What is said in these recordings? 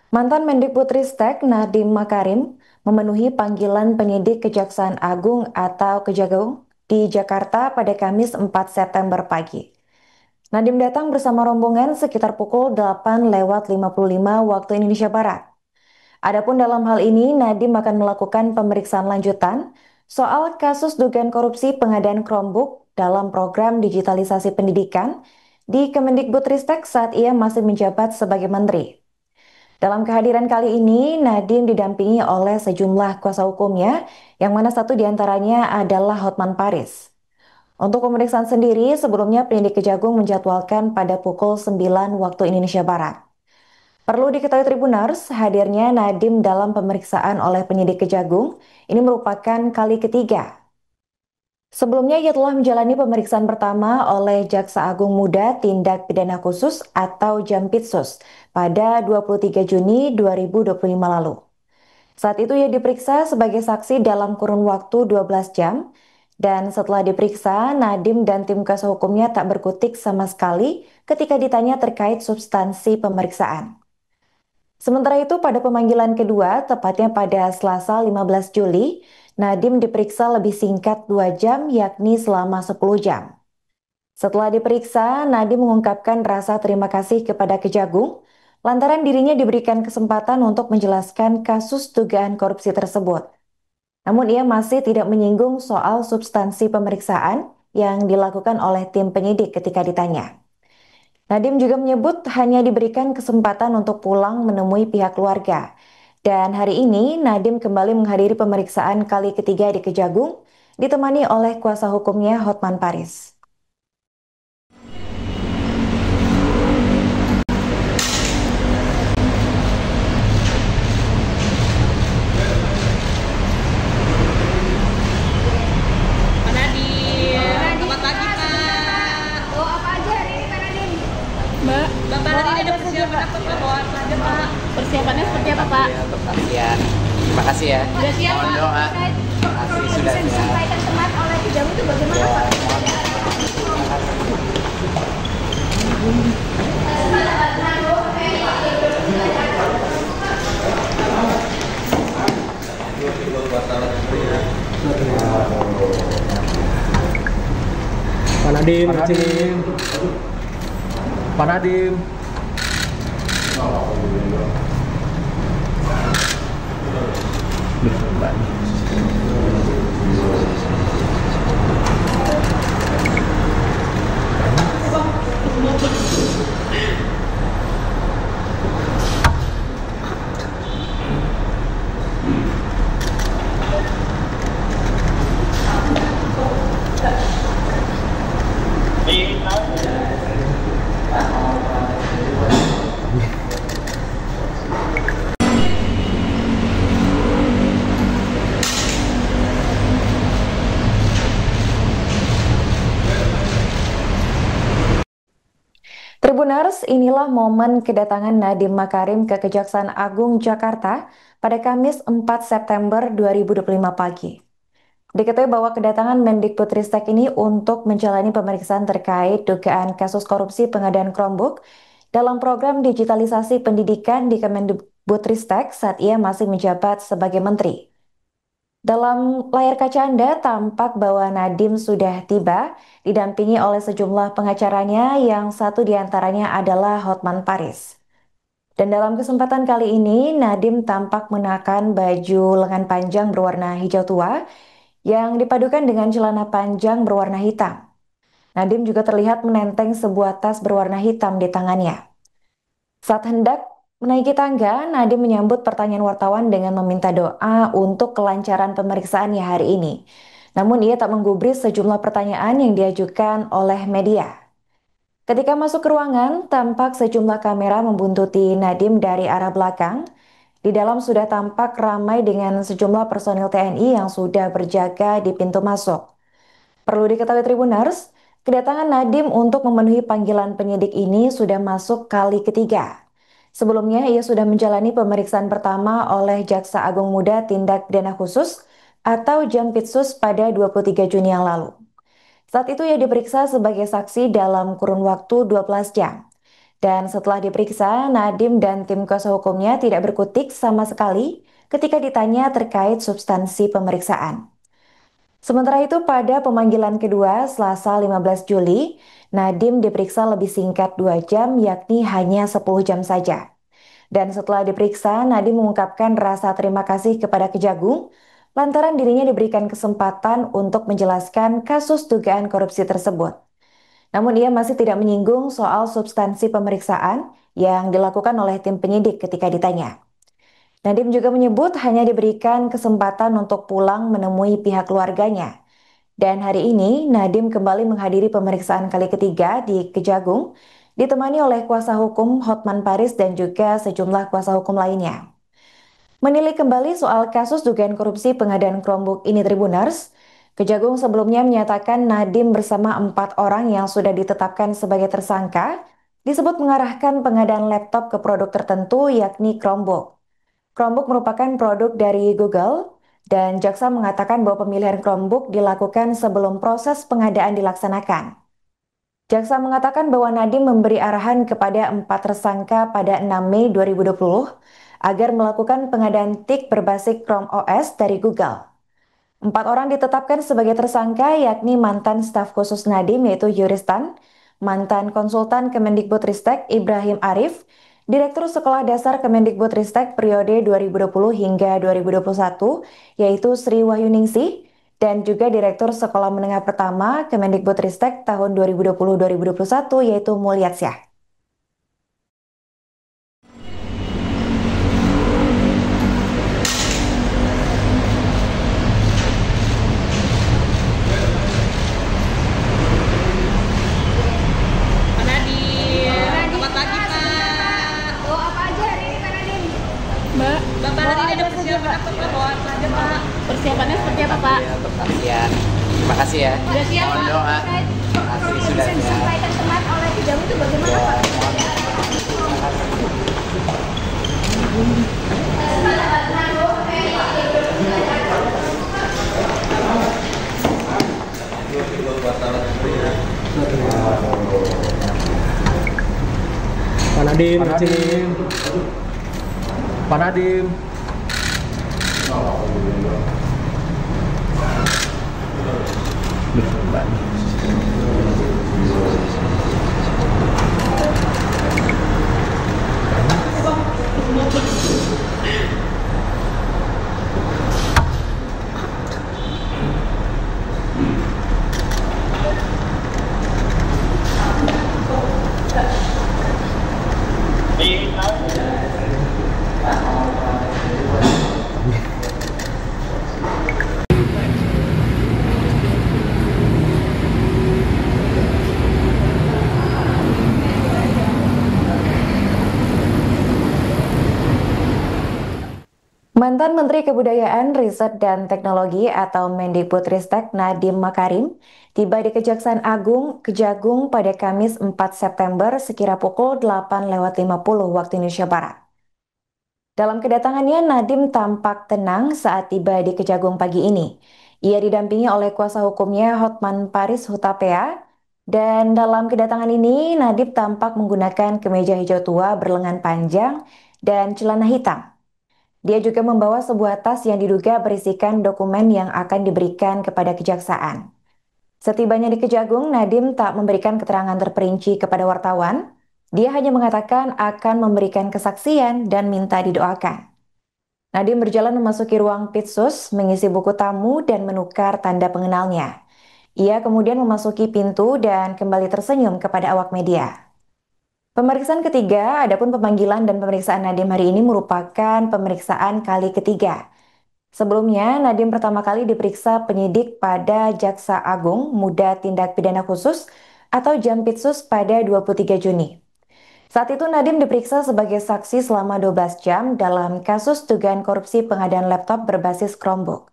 Mantan Mendikbudristek Nadiem Makarim memenuhi panggilan penyidik Kejaksaan Agung atau Kejagung di Jakarta pada Kamis 4 September pagi. Nadiem datang bersama rombongan sekitar pukul 8:55 waktu Indonesia Barat. Adapun dalam hal ini, Nadiem akan melakukan pemeriksaan lanjutan soal kasus dugaan korupsi pengadaan Chromebook dalam program digitalisasi pendidikan di Kemendikbudristek saat ia masih menjabat sebagai menteri. Dalam kehadiran kali ini, Nadiem didampingi oleh sejumlah kuasa hukumnya, yang mana satu diantaranya adalah Hotman Paris. Untuk pemeriksaan sendiri, sebelumnya penyidik Kejagung menjadwalkan pada pukul 9 waktu Indonesia Barat. Perlu diketahui Tribuners, hadirnya Nadiem dalam pemeriksaan oleh penyidik Kejagung ini merupakan kali ketiga. Sebelumnya ia telah menjalani pemeriksaan pertama oleh Jaksa Agung Muda Tindak Pidana Khusus atau Jampitsus pada 23 Juni 2025 lalu. Saat itu ia diperiksa sebagai saksi dalam kurun waktu 12 jam dan setelah diperiksa, Nadiem dan tim kuasa hukumnya tak berkutik sama sekali ketika ditanya terkait substansi pemeriksaan. Sementara itu pada pemanggilan kedua, tepatnya pada Selasa 15 Juli, Nadiem diperiksa lebih singkat 2 jam yakni selama 10 jam. Setelah diperiksa, Nadiem mengungkapkan rasa terima kasih kepada Kejagung lantaran dirinya diberikan kesempatan untuk menjelaskan kasus dugaan korupsi tersebut. Namun ia masih tidak menyinggung soal substansi pemeriksaan yang dilakukan oleh tim penyidik ketika ditanya. Nadiem juga menyebut hanya diberikan kesempatan untuk pulang menemui pihak keluarga. Dan hari ini Nadiem kembali menghadiri pemeriksaan kali ketiga di Kejagung, ditemani oleh kuasa hukumnya Hotman Paris. Pak Nadiem, selamat pagi Pak. Bawa apa aja hari ini Pak Nadiem? Mbak, Bapak hari ini ada persiapan apa Pak? Bawa apa aja Pak? Persiapannya seperti apa Pak? Ya, untuk kalian. Terima kasih ya. Sudah siap Mohon Pak? doa. Terkait Terima kasih kronologis sudah yang siap. disampaikan kemarin oleh Kejagung itu bagaimana Ya, Pak? mohon. Pak Nadiem, Pak Nadiem. Pak Nadiem. Tribuners, inilah momen kedatangan Nadiem Makarim ke Kejaksaan Agung Jakarta pada Kamis 4 September 2025 pagi. Diketahui bahwa kedatangan Mendikbudristek ini untuk menjalani pemeriksaan terkait dugaan kasus korupsi pengadaan Chromebook dalam program digitalisasi pendidikan di Kemendikbudristek saat ia masih menjabat sebagai menteri. Dalam layar kaca Anda tampak bahwa Nadiem sudah tiba, didampingi oleh sejumlah pengacaranya yang satu diantaranya adalah Hotman Paris. Dan dalam kesempatan kali ini, Nadiem tampak mengenakan baju lengan panjang berwarna hijau tua yang dipadukan dengan celana panjang berwarna hitam. Nadiem juga terlihat menenteng sebuah tas berwarna hitam di tangannya. Saat hendak menaiki tangga, Nadiem menyambut pertanyaan wartawan dengan meminta doa untuk kelancaran pemeriksaannya hari ini. Namun ia tak menggubris sejumlah pertanyaan yang diajukan oleh media. Ketika masuk ke ruangan, tampak sejumlah kamera membuntuti Nadiem dari arah belakang. Di dalam sudah tampak ramai dengan sejumlah personil TNI yang sudah berjaga di pintu masuk. Perlu diketahui Tribuners, kedatangan Nadiem untuk memenuhi panggilan penyidik ini sudah masuk kali ketiga. Sebelumnya ia sudah menjalani pemeriksaan pertama oleh Jaksa Agung Muda Tindak Pidana Khusus atau Jampitsus pada 23 Juni yang lalu. Saat itu ia diperiksa sebagai saksi dalam kurun waktu 12 jam. Dan setelah diperiksa, Nadiem dan tim kuasa hukumnya tidak berkutik sama sekali ketika ditanya terkait substansi pemeriksaan. Sementara itu pada pemanggilan kedua Selasa 15 Juli, Nadiem diperiksa lebih singkat 2 jam yakni hanya 10 jam saja. Dan setelah diperiksa, Nadiem mengungkapkan rasa terima kasih kepada Kejagung lantaran dirinya diberikan kesempatan untuk menjelaskan kasus dugaan korupsi tersebut. Namun ia masih tidak menyinggung soal substansi pemeriksaan yang dilakukan oleh tim penyidik ketika ditanya. Nadiem juga menyebut hanya diberikan kesempatan untuk pulang menemui pihak keluarganya. Dan hari ini Nadiem kembali menghadiri pemeriksaan kali ketiga di Kejagung, ditemani oleh kuasa hukum Hotman Paris dan juga sejumlah kuasa hukum lainnya. Menilik kembali soal kasus dugaan korupsi pengadaan Chromebook ini Tribuners, Kejagung sebelumnya menyatakan Nadiem bersama 4 orang yang sudah ditetapkan sebagai tersangka disebut mengarahkan pengadaan laptop ke produk tertentu yakni Chromebook. Chromebook merupakan produk dari Google dan jaksa mengatakan bahwa pemilihan Chromebook dilakukan sebelum proses pengadaan dilaksanakan. Jaksa mengatakan bahwa Nadiem memberi arahan kepada 4 tersangka pada 6 Mei 2020 agar melakukan pengadaan TIK berbasis Chrome OS dari Google. 4 orang ditetapkan sebagai tersangka yakni mantan staf khusus Nadiem yaitu Yuristan, mantan konsultan Kemendikbudristek Ibrahim Arif, Direktur Sekolah Dasar Kemendikbudristek periode 2020 hingga 2021 yaitu Sri Wahyuningsih, dan juga Direktur Sekolah Menengah Pertama Kemendikbudristek tahun 2020-2021 yaitu Mulyasyah. Pak Nadiem, selamat pagi Pak. Bawa apa aja hari ini Pak Nadiem? Mbak, Bapak hari ini ada Bawa persiapan apa Pak? Bawa apa aja Pak? Persiapannya seperti apa Pak? Ya, untuk kalian. Terima kasih ya. Sudah siap Mohon Pak? doa. Terkait Asli korupsi sudah yang siap. disampaikan kemarin oleh Kejagung itu bagaimana Ya, Pak? mohon. Pak Nadiem, Pak Nadiem. Pak Nadiem. Mantan Menteri Kebudayaan, Riset dan Teknologi atau Mendikbudristek Nadiem Makarim tiba di Kejaksaan Agung Kejagung pada Kamis 4 September sekira pukul 8.50 waktu Indonesia Barat. Dalam kedatangannya, Nadiem tampak tenang saat tiba di Kejagung pagi ini. Ia didampingi oleh kuasa hukumnya Hotman Paris Hutapea, dan dalam kedatangan ini Nadiem tampak menggunakan kemeja hijau tua berlengan panjang dan celana hitam. Dia juga membawa sebuah tas yang diduga berisikan dokumen yang akan diberikan kepada kejaksaan. Setibanya di Kejagung, Nadiem tak memberikan keterangan terperinci kepada wartawan. Dia hanya mengatakan akan memberikan kesaksian dan minta didoakan. Nadiem berjalan memasuki ruang Pitsus, mengisi buku tamu dan menukar tanda pengenalnya. Ia kemudian memasuki pintu dan kembali tersenyum kepada awak media. Pemeriksaan ketiga, adapun pemanggilan dan pemeriksaan Nadiem hari ini merupakan pemeriksaan kali ketiga. Sebelumnya, Nadiem pertama kali diperiksa penyidik pada Jaksa Agung Muda Tindak Pidana Khusus atau Jampitsus pada 23 Juni. Saat itu Nadiem diperiksa sebagai saksi selama 12 jam dalam kasus dugaan korupsi pengadaan laptop berbasis Chromebook.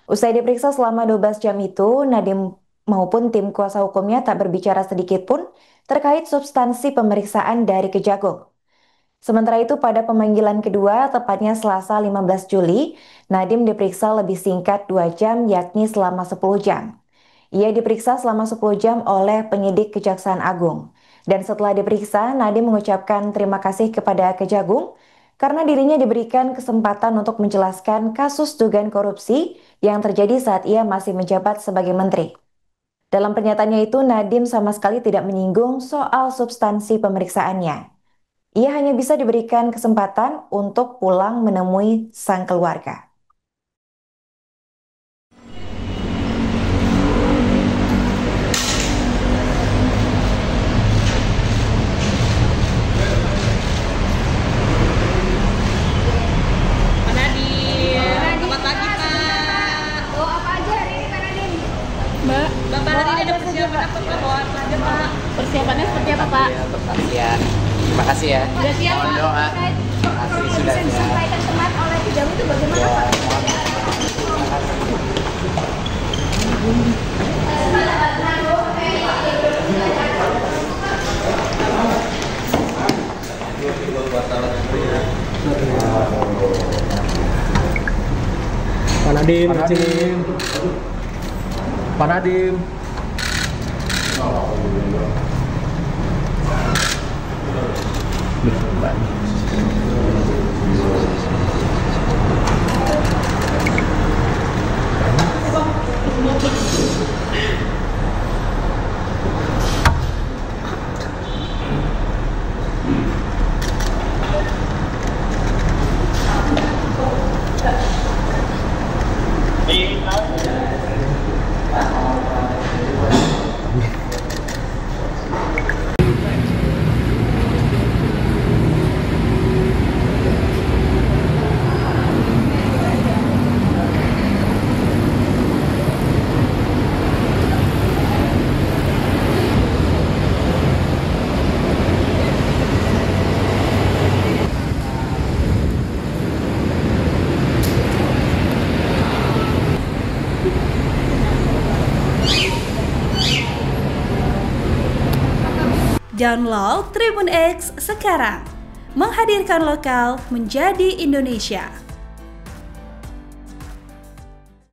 Usai diperiksa selama 12 jam itu, Nadiem maupun tim kuasa hukumnya tak berbicara sedikit pun terkait substansi pemeriksaan dari Kejagung. Sementara itu pada pemanggilan kedua, tepatnya Selasa 15 Juli, Nadiem diperiksa lebih singkat 2 jam yakni selama 10 jam. Ia diperiksa selama 10 jam oleh penyidik Kejaksaan Agung. Dan setelah diperiksa, Nadiem mengucapkan terima kasih kepada Kejagung karena dirinya diberikan kesempatan untuk menjelaskan kasus dugaan korupsi yang terjadi saat ia masih menjabat sebagai menteri. Dalam pernyataannya itu, Nadiem sama sekali tidak menyinggung soal substansi pemeriksaannya. Ia hanya bisa diberikan kesempatan untuk pulang menemui sang keluarga. Pak Nadiem, selamat pagi Pak. Bawa apa aja hari ini Pak Nadiem? Mbak, Bapak hari ini ada persiapan apa Pak? Bawa apa aja Pak? Persiapannya seperti apa Pak? Ya, untuk latihan. Terima kasih ya. Sudah siap Mohon Pak? doa. Terkait Terima kasih yang sudah bisa disampaikan kemarin oleh Kejagung itu bagaimana Ya, Pak? Pak Nadiem, Pak Nadiem. Download Tribun X sekarang, menghadirkan lokal menjadi Indonesia.